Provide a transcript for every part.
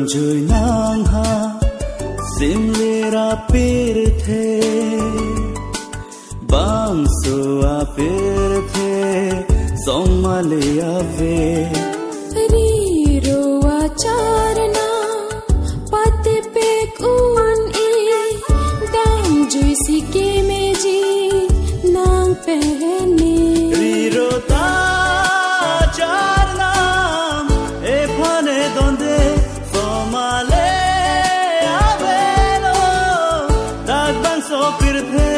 Damjui nang ha simlera pirthe bang sua pirthe somale ave riro acharna pate pek un e damjui sike meji nang pehne riro ta charna e phane donde somale ave lo dag bang so pirthe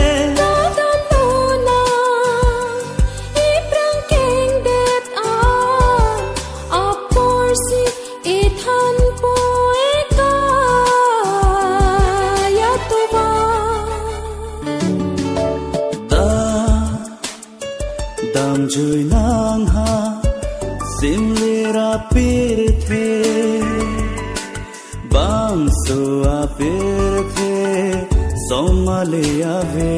Damjui nang ha simlera pirthe bang sua pirthe somale ave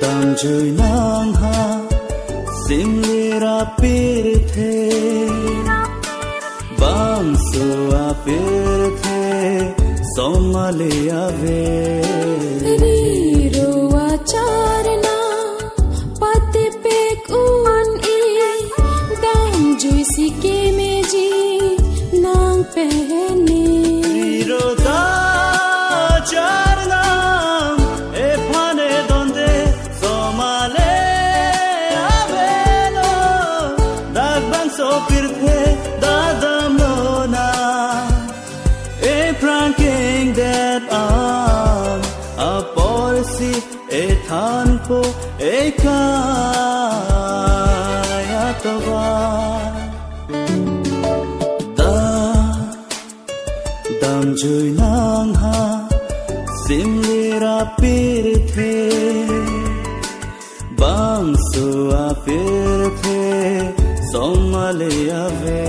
Damjui nang ha simlera pirthe bang sua pirthe somale ave riro acharna pate pek un e damjui sike meji nang pehne riro ta charna e phane donde somale ave lo dag bang so pirthe dadam lo na e pranking that on a policy e than po e kaya tova Damjui nang ha simlera pirthe bang sua pirthe somale ave